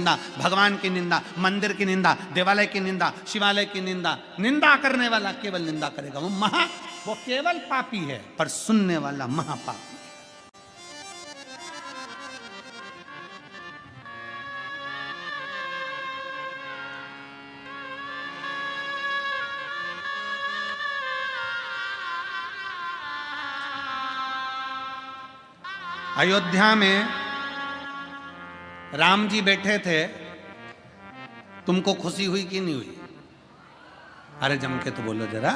निंदा, भगवान की निंदा, मंदिर की निंदा, देवालय की निंदा, शिवालय की निंदा। निंदा करने वाला केवल निंदा करेगा, वो केवल पापी है, पर सुनने वाला महापापी। अयोध्या में राम जी बैठे थे, तुमको खुशी हुई कि नहीं हुई? अरे जम के तो बोलो जरा।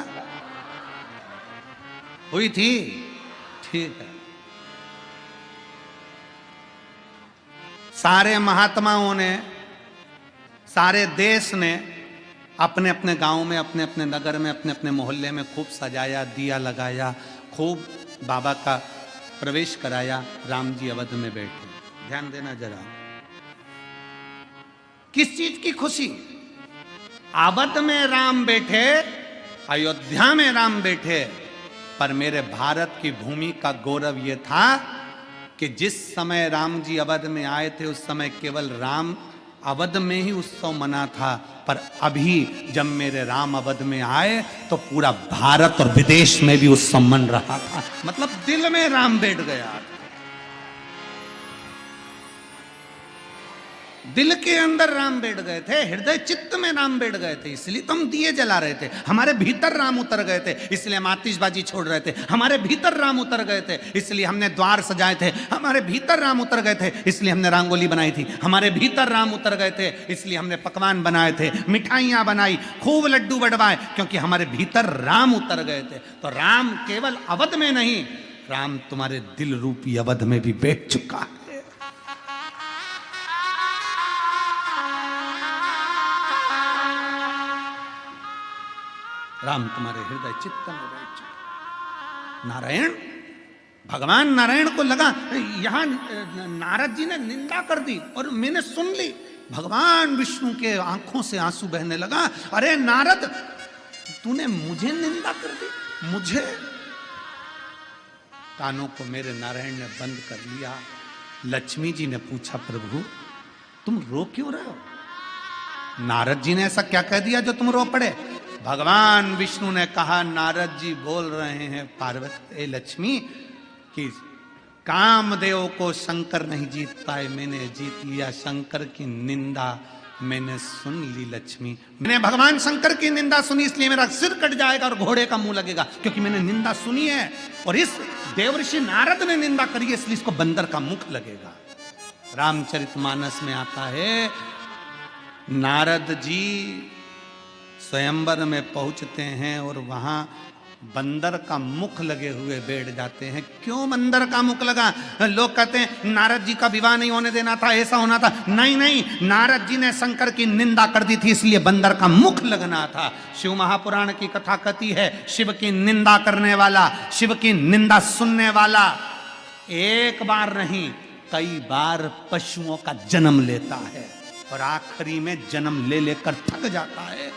हुई थी? ठीक है। सारे महात्माओं ने, सारे देश ने अपने अपने गांव में, अपने अपने नगर में, अपने अपने मोहल्ले में खूब सजाया, दिया लगाया, खूब बाबा का प्रवेश कराया। राम जी अवध में बैठे। ध्यान देना जरा, किस चीज की खुशी? अवध में राम बैठे, अयोध्या में राम बैठे, पर मेरे भारत की भूमि का गौरव यह था कि जिस समय राम जी अवध में आए थे उस समय केवल राम अवध में ही उत्सव मना था, पर अभी जब मेरे राम अवध में आए तो पूरा भारत और विदेश में भी उत्सव मन रहा था। मतलब दिल में राम बैठ गया, दिल के अंदर राम बैठ गए थे, हृदय चित्त में राम बैठ गए थे। इसलिए तो हम दिए जला रहे थे, हमारे भीतर राम उतर गए थे, इसलिए हम आतिशबाजी छोड़ रहे थे। हमारे भीतर राम उतर गए थे, इसलिए हमने द्वार सजाए थे। हमारे भीतर राम उतर गए थे, इसलिए हमने रंगोली बनाई थी। हमारे भीतर राम उतर गए थे, इसलिए हमने पकवान बनाए थे, मिठाइयां बनाई, खूब लड्डू बंटवाए, क्योंकि हमारे भीतर राम उतर गए थे। तो राम केवल अवध में नहीं, राम तुम्हारे दिल रूपी अवध में भी बैठ चुका है। राम तुम्हारे हृदय चित्त में बैठ चुका। नारायण, भगवान नारायण को लगा यहां नारद जी ने निंदा कर दी और मैंने सुन ली। भगवान विष्णु के आंखों से आंसू बहने लगा। अरे नारद, तूने मुझे निंदा कर दी, मुझे? कानों को मेरे नारायण ने बंद कर लिया। लक्ष्मी जी ने पूछा, प्रभु तुम रो क्यों रहे हो? नारद जी ने ऐसा क्या कह दिया जो तुम रो पड़े? भगवान विष्णु ने कहा, नारद जी बोल रहे हैं पार्वती लक्ष्मी कि कामदेव को शंकर नहीं जीत पाए, मैंने जीत लिया। शंकर की निंदा मैंने सुन ली लक्ष्मी। मैंने भगवान शंकर की निंदा सुनी, इसलिए मेरा सिर कट जाएगा और घोड़े का मुंह लगेगा, क्योंकि मैंने निंदा सुनी है। और इस देवर्षि नारद ने निंदा करी है, इसलिए इसको बंदर का मुख लगेगा। रामचरितमानस में आता है, नारद जी स्वयंवर में पहुंचते हैं और वहां बंदर का मुख लगे हुए बैठ जाते हैं। क्यों बंदर का मुख लगा? लोग कहते हैं नारद जी का विवाह नहीं होने देना था, ऐसा होना था। नहीं नहीं, नारद जी ने शंकर की निंदा कर दी थी, इसलिए बंदर का मुख लगना था। शिव महापुराण की कथा कहती है, शिव की निंदा करने वाला, शिव की निंदा सुनने वाला एक बार नहीं कई बार पशुओं का जन्म लेता है और आखिरी में जन्म ले लेकर थक जाता है।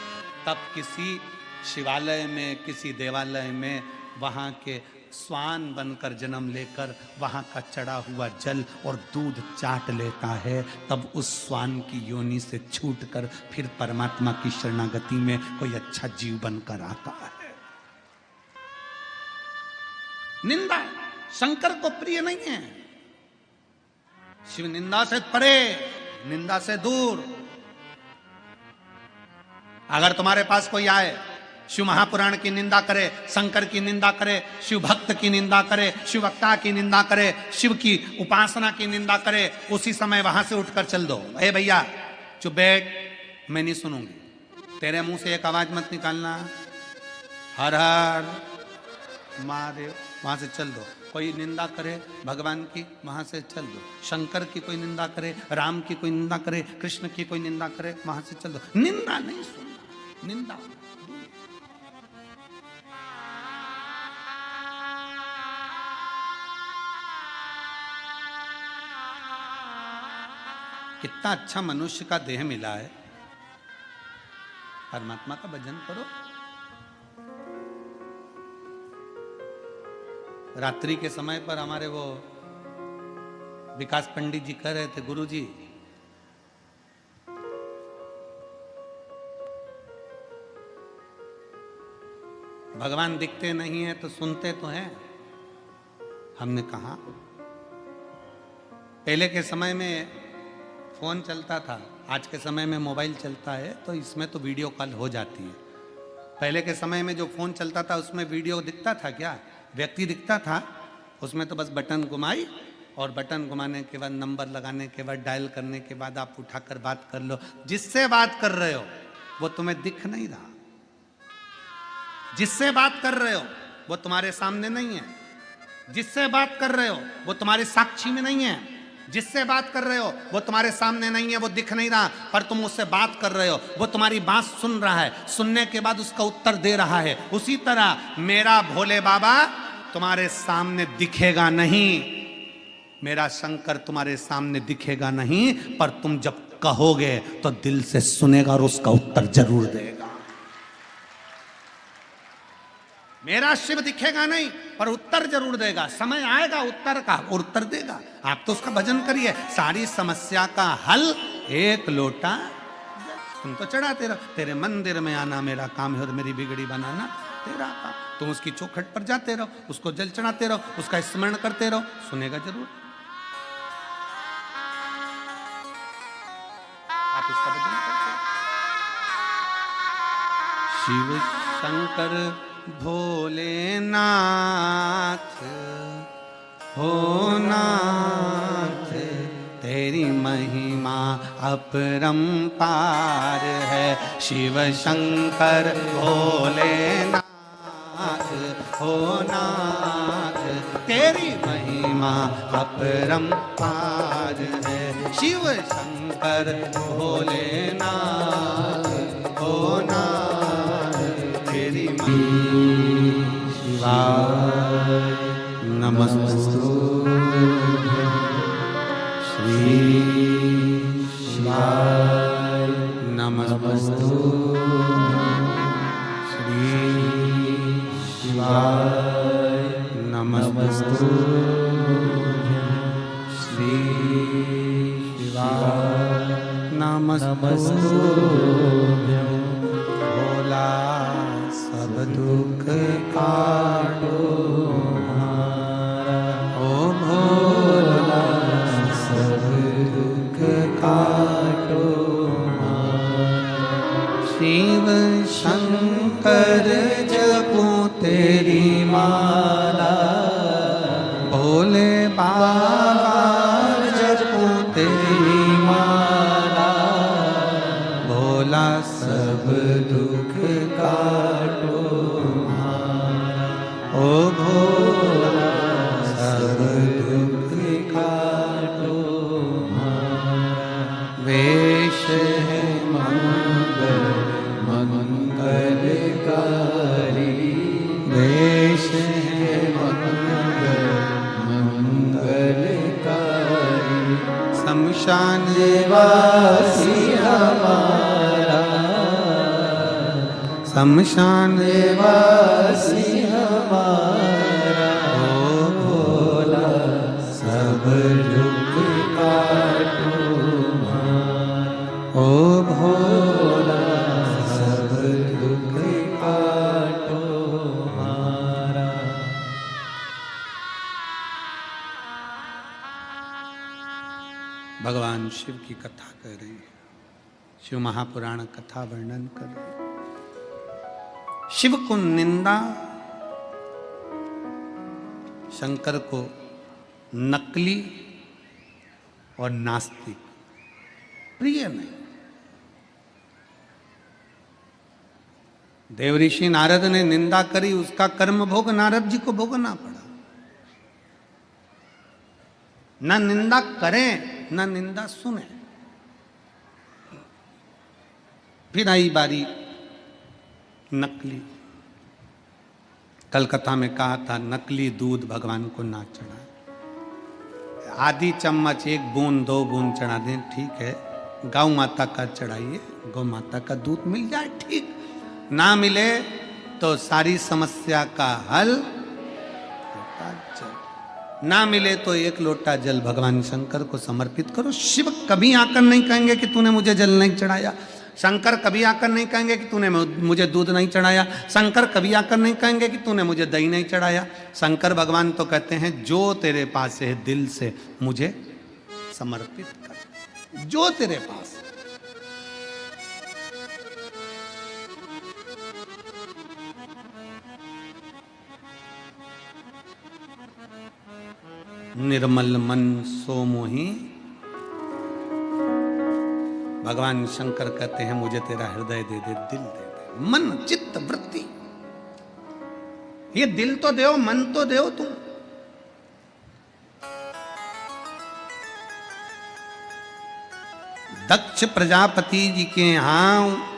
तब किसी शिवालय में, किसी देवालय में वहाँ के स्वान बनकर जन्म लेकर वहाँ का चढ़ा हुआ जल और दूध चाट लेता है। तब उस स्वान की योनि से छूटकर फिर परमात्मा की शरणागति में कोई अच्छा जीव बनकर आता है। निंदा शंकर को प्रिय नहीं है। शिव निंदा से परे, निंदा से दूर। अगर तुम्हारे पास कोई आए, शिव महापुराण की निंदा करे, शंकर की निंदा करे, शिव भक्त की निंदा करे, शिव भक्ता की निंदा करे, शिव की उपासना की निंदा करे, उसी समय वहां से उठकर चल दो। ए भैया चुप बैठ, मैं नहीं सुनूंगी। तेरे मुंह से एक आवाज मत निकालना, हर हर महादेव। वहां से चल दो। कोई निंदा करे भगवान की, वहां से चल दो। शंकर की कोई निंदा करे, राम की कोई निंदा करे, कृष्ण की कोई निंदा करे, वहां से चल दो। निंदा नहीं सुनना, निंदा। कितना अच्छा मनुष्य का देह मिला है। परमात्मा का भजन करो। रात्रि के समय पर हमारे वो विकास पंडित जी कह रहे थे, गुरु जी भगवान दिखते नहीं है तो सुनते तो हैं। हमने कहा पहले के समय में फोन चलता था, आज के समय में मोबाइल चलता है, तो इसमें तो वीडियो कॉल हो जाती है। पहले के समय में जो फोन चलता था उसमें वीडियो दिखता था क्या? व्यक्ति दिखता था, उसमें तो बस बटन घुमाई और बटन घुमाने के बाद नंबर लगाने के बाद डायल करने के बाद आप उठाकर बात कर लो। जिससे बात कर रहे हो वो तुम्हें दिख नहीं रहा, जिससे बात कर रहे हो वो तुम्हारे सामने नहीं है, जिससे बात कर रहे हो वो तुम्हारे साक्षी में नहीं है, जिससे बात कर रहे हो वो तुम्हारे सामने नहीं है, वो दिख नहीं रहा, पर तुम उससे बात कर रहे हो, वो तुम्हारी बात सुन रहा है, सुनने के बाद उसका उत्तर दे रहा है। उसी तरह मेरा भोले बाबा तुम्हारे सामने दिखेगा नहीं, मेरा शंकर तुम्हारे सामने दिखेगा नहीं, पर तुम जब कहोगे तो दिल से सुनेगा और उसका उत्तर जरूर देगा। मेरा शिव दिखेगा नहीं पर उत्तर जरूर देगा, समय आएगा उत्तर का और उत्तर देगा। आप तो उसका भजन करिए, सारी समस्या का हल एक लोटा तुम तो चढ़ाते रहो। तेरे मंदिर में आना मेरा काम है और मेरी बिगड़ी बनाना तेरा काम। तुम उसकी चौखट पर जाते रहो, उसको जल चढ़ाते रहो, उसका स्मरण करते रहो, सुनेगा जरूर। आप इसका भजन करते रहो। शिव शंकर भोलेनाथ हो नाथ, तेरी महिमा अपरंपार है। शिव शंकर भोलेनाथ हो नाथ, तेरी महिमा अपरंपार है। शिव शंकर भोलेनाथ हो नाथ, तेरी शिवाय नमस्तुभ्यं श्री शिवाय नमस्तुभ्यं श्री शिवाय नमस्तुभ्यं श्री शिवाय नमस्तुभ्यं। भोला सब दुख काटो हमारा, ओ भोला सब दुख काटो हमारा। शिव शंकर जपो तेरी माला, भोले बाबा जपो तेरी माला। भोला सब दुख काटो हमारा, ओ भोला सब दुख काटो हमारा। वेश है मंगल मंगलकारी, वेश है मंगल मंगलकारी। शमशान वासी हमारा, शमशान वासी हमारा। ओ भोला सब दुख काटो हमारा, ओ भोला सब दुख काटो हमारा। भगवान शिव की कथा कर रहे हैं, शिव महापुराण कथा वर्णन कर रहे हैं। शिव को निंदा, शंकर को नकली और नास्तिक प्रिय नहीं। देवऋषि नारद ने निंदा करी, उसका कर्म भोग नारद जी को भोगना पड़ा। न निंदा करें न निंदा सुने। फिर आई बारी नकली। कलकत्ता में कहा था नकली दूध भगवान को ना चढ़ाए, आधी चम्मच 1 बूंद 2 बूंद चढ़ा दें ठीक है, गौ माता का चढ़ाइए, गौ माता का दूध मिल जाए ठीक, ना मिले तो सारी समस्या का हल, ना मिले तो 1 लोटा जल भगवान शंकर को समर्पित करो। शिव कभी आकर नहीं कहेंगे कि तूने मुझे जल नहीं चढ़ाया, शंकर कभी आकर नहीं कहेंगे कि तूने मुझे दूध नहीं चढ़ाया, शंकर कभी आकर नहीं कहेंगे कि तूने मुझे दही नहीं चढ़ाया। शंकर भगवान तो कहते हैं जो तेरे पास है दिल से मुझे समर्पित कर, जो तेरे पास। निर्मल मन सो मोही, भगवान शंकर कहते हैं मुझे तेरा हृदय दे दे, दिल दे दे, मन चित्त वृत्ति, ये दिल तो दो, मन तो दो तुम। दक्ष प्रजापति जी के यहां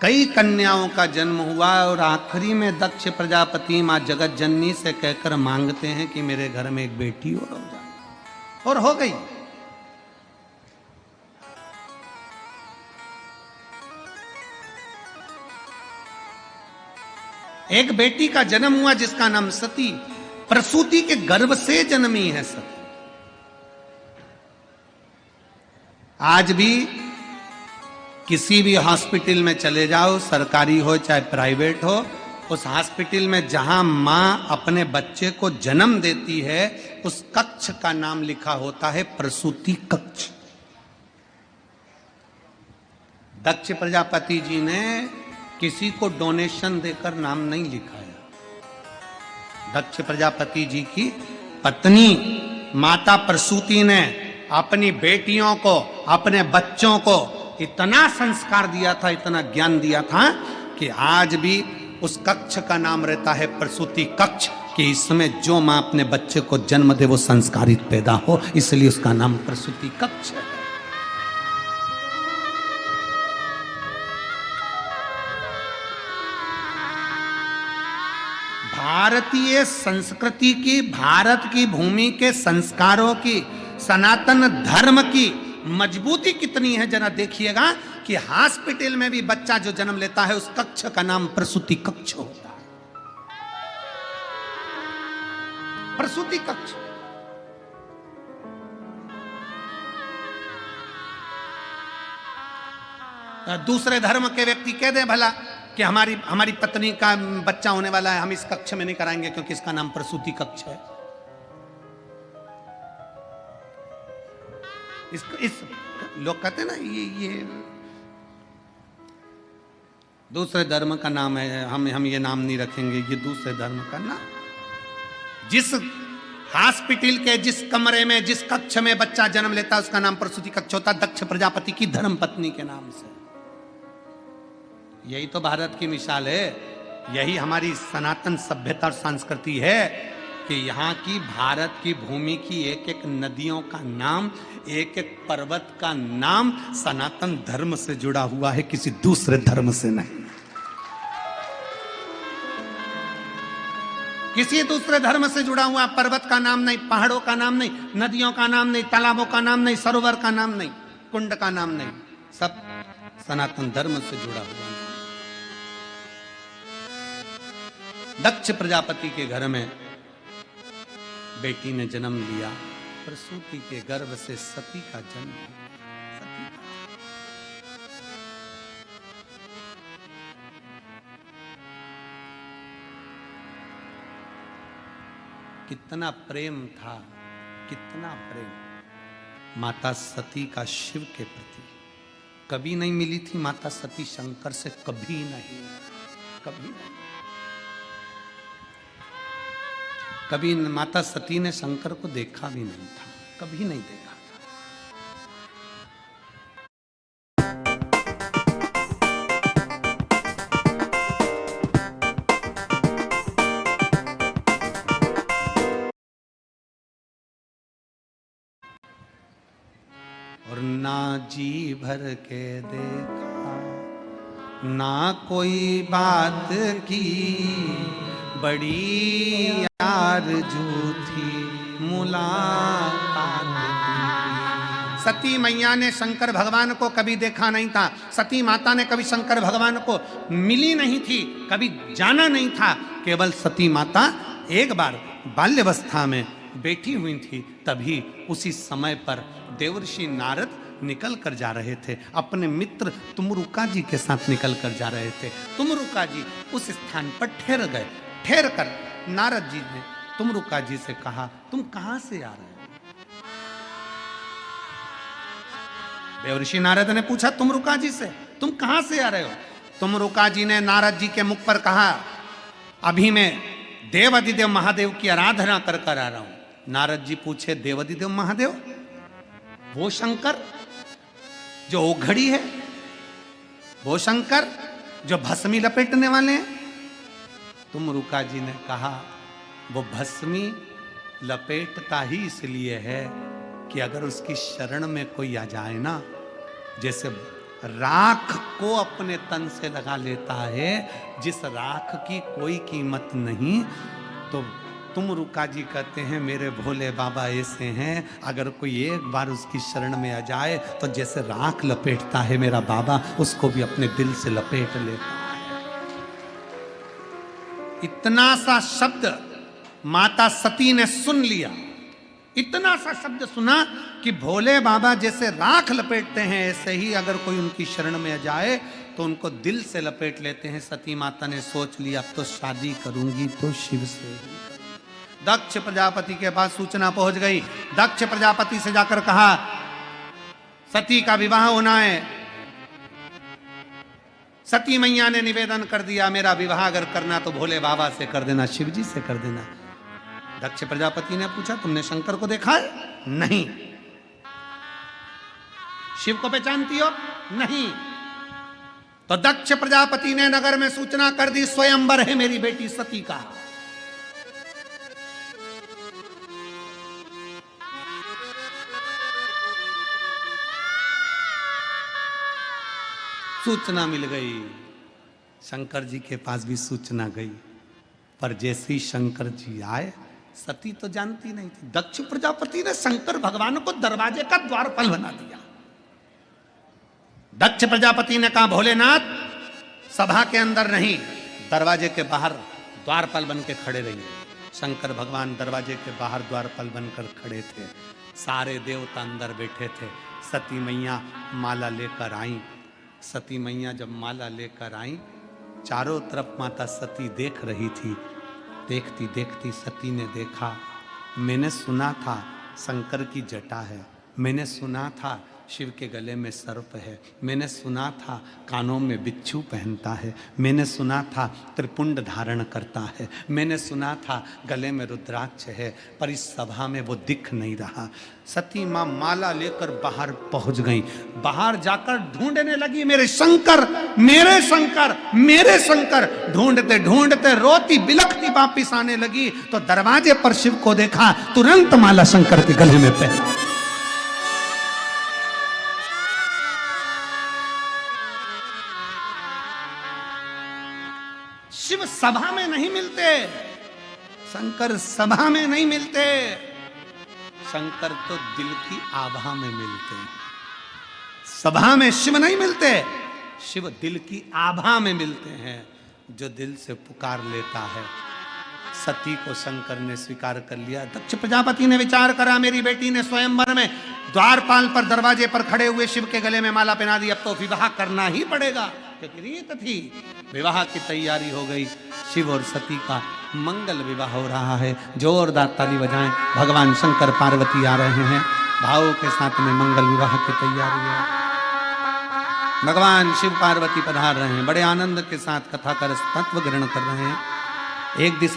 कई कन्याओं का जन्म हुआ और आखिरी में दक्ष प्रजापति मां जगत जननी से कहकर मांगते हैं कि मेरे घर में एक बेटी और हो जाए, और हो गई। एक बेटी का जन्म हुआ जिसका नाम सती, प्रसूति के गर्भ से जन्मी है सती। आज भी किसी भी हॉस्पिटल में चले जाओ, सरकारी हो चाहे प्राइवेट हो, उस हॉस्पिटल में जहां मां अपने बच्चे को जन्म देती है उस कक्ष का नाम लिखा होता है प्रसूति कक्ष। दक्ष प्रजापति जी ने किसी को डोनेशन देकर नाम नहीं लिखाया। दक्ष प्रजापति जी की पत्नी माता प्रसूति ने अपनी बेटियों को, अपने बच्चों को इतना संस्कार दिया था, इतना ज्ञान दिया था कि आज भी उस कक्ष का नाम रहता है प्रसूति कक्ष, कि इसमें जो मां अपने बच्चे को जन्म दे वो संस्कारित पैदा हो, इसलिए उसका नाम प्रसूति कक्ष है। भारतीय संस्कृति की, भारत की भूमि के संस्कारों की, सनातन धर्म की मजबूती कितनी है जरा देखिएगा कि हॉस्पिटल में भी बच्चा जो जन्म लेता है उस कक्ष का नाम प्रसूति कक्ष होता है। प्रसूति कक्ष। दूसरे धर्म के व्यक्ति कह दे भला कि हमारी पत्नी का बच्चा होने वाला है, हम इस कक्ष में नहीं कराएंगे क्योंकि इसका नाम प्रसूति कक्ष है। इस लोग कहते हैं ना ये दूसरे धर्म का नाम है, हम ये नाम नहीं रखेंगे, ये दूसरे धर्म का नाम। जिस हॉस्पिटल के जिस कमरे में, जिस कक्ष में बच्चा जन्म लेता है उसका नाम प्रसूति कक्ष होता है, दक्ष प्रजापति की धर्म पत्नी के नाम से। यही तो भारत की मिसाल है, यही हमारी सनातन सभ्यता और संस्कृति है कि यहाँ की भारत की भूमि की एक एक नदियों का नाम, एक एक पर्वत का नाम सनातन धर्म से जुड़ा हुआ है, किसी दूसरे धर्म से नहीं। किसी दूसरे धर्म से जुड़ा हुआ पर्वत का नाम नहीं, पहाड़ों का नाम नहीं, नदियों का नाम नहीं, तालाबों का नाम नहीं, सरोवर का नाम नहीं, कुंड का नाम नहीं, सब सनातन धर्म से जुड़ा हुआ है। दक्ष प्रजापति के घर में बेटी ने जन्म लिया, प्रसूति के गर्भ से सती का जन्म। कितना प्रेम था, कितना प्रेम माता सती का शिव के प्रति। कभी नहीं मिली थी माता सती शंकर से, कभी नहीं, कभी नहीं। कभी माता सती ने शंकर को देखा भी नहीं था, कभी नहीं देखा था। और ना जी भर के देखा, ना कोई बात की, बड़ी आरज़ू थी मुलाकात की। सती मैया ने शंकर भगवान को कभी देखा नहीं था, सती माता ने कभी शंकर भगवान को मिली नहीं थी, कभी जाना नहीं था। केवल सती माता एक बार बाल्यावस्था में बैठी हुई थी, तभी उसी समय पर देवर्षि नारद निकल कर जा रहे थे, अपने मित्र तुमरुका जी के साथ निकल कर जा रहे थे। तुमरुका जी उस स्थान पर ठहर गए। ठहर कर नारद जी ने तुमरुका जी से कहा, तुम कहां से आ रहे हो? देवऋषि नारद ने पूछा तुमरुका जी से, तुम कहां से आ रहे हो? तुमरुका जी ने नारद जी के मुख पर कहा, अभी मैं देवादिदेव महादेव की आराधना कर कर आ रहा हूं। नारद जी पूछे, देवादिदेव महादेव? वो शंकर जो ओघड़ी है, वो शंकर जो भस्मी लपेटने वाले हैं? तुमरुका जी ने कहा, वो भस्मी लपेटता ही इसलिए है कि अगर उसकी शरण में कोई आ जाए ना, जैसे राख को अपने तन से लगा लेता है, जिस राख की कोई कीमत नहीं, तो तुमरुका जी कहते हैं मेरे भोले बाबा ऐसे हैं, अगर कोई एक बार उसकी शरण में आ जाए तो जैसे राख लपेटता है मेरा बाबा, उसको भी अपने दिल से लपेट लेता है। इतना सा शब्द माता सती ने सुन लिया, इतना सा शब्द सुना कि भोले बाबा जैसे राख लपेटते हैं, ऐसे ही अगर कोई उनकी शरण में आ जाए तो उनको दिल से लपेट लेते हैं। सती माता ने सोच लिया, अब तो शादी करूंगी तो शिव से। दक्ष प्रजापति के पास सूचना पहुंच गई। दक्ष प्रजापति से जाकर कहा, सती का विवाह होना है। सती मैया ने निवेदन कर दिया, मेरा विवाह अगर करना तो भोले बाबा से कर देना, शिव जी से कर देना। दक्ष प्रजापति ने पूछा, तुमने शंकर को देखा है? नहीं। शिव को पहचानती हो? नहीं। तो दक्ष प्रजापति ने नगर में सूचना कर दी, स्वयंवर है मेरी बेटी सती का। सूचना मिल गई। शंकर जी के पास भी सूचना गई, पर जैसे ही शंकर जी आए, सती तो जानती नहीं थी, दक्ष प्रजापति ने शंकर भगवान को दरवाजे का द्वारपाल बना दिया। दक्ष प्रजापति ने कहा, भोलेनाथ सभा के अंदर नहीं, दरवाजे के बाहर द्वारपाल बन के खड़े रहिए। शंकर भगवान दरवाजे के बाहर द्वारपाल बनकर खड़े थे। सारे देवता अंदर बैठे थे। सती मैया माला लेकर आई। सती मैया जब माला लेकर आई, चारों तरफ माता सती देख रही थी। देखती देखती सती ने देखा, मैंने सुना था शंकर की जटा है, मैंने सुना था शिव के गले में सर्प है, मैंने सुना था कानों में बिच्छू पहनता है, मैंने सुना था त्रिपुंड धारण करता है, मैंने सुना था गले में रुद्राक्ष है, पर इस सभा में वो दिख नहीं रहा। सती माँ माला लेकर बाहर पहुंच गई। बाहर जाकर ढूंढने लगी, मेरे शंकर, मेरे शंकर, मेरे शंकर। ढूंढते ढूंढते रोती बिलखती वापिस आने लगी तो दरवाजे पर शिव को देखा, तुरंत माला शंकर के गले में पहना। शिव सभा में नहीं मिलते, शंकर सभा में नहीं मिलते, शंकर तो दिल की आभा में मिलते हैं। सभा में शिव नहीं मिलते, शिव दिल की आभा में मिलते हैं। जो दिल से पुकार लेता है। सती को शंकर ने स्वीकार कर लिया। दक्ष प्रजापति ने विचार करा, मेरी बेटी ने स्वयंवर में द्वारपाल पर दरवाजे पर खड़े हुए शिव के गले में माला पहना दी, अब तो विवाह करना ही पड़ेगा, क्योंकि रीत थी। विवाह की तैयारी हो गई। शिव और सती का मंगल विवाह हो रहा है। जोरदार ताली बजाएं, भगवान शंकर पार्वती आ रहे हैं। भावों के साथ में मंगल विवाह की तैयारी है। भगवान शिव पार्वती पधार रहे हैं, बड़े आनंद के साथ कथा कर तत्व ग्रहण कर रहे हैं। एक दिशा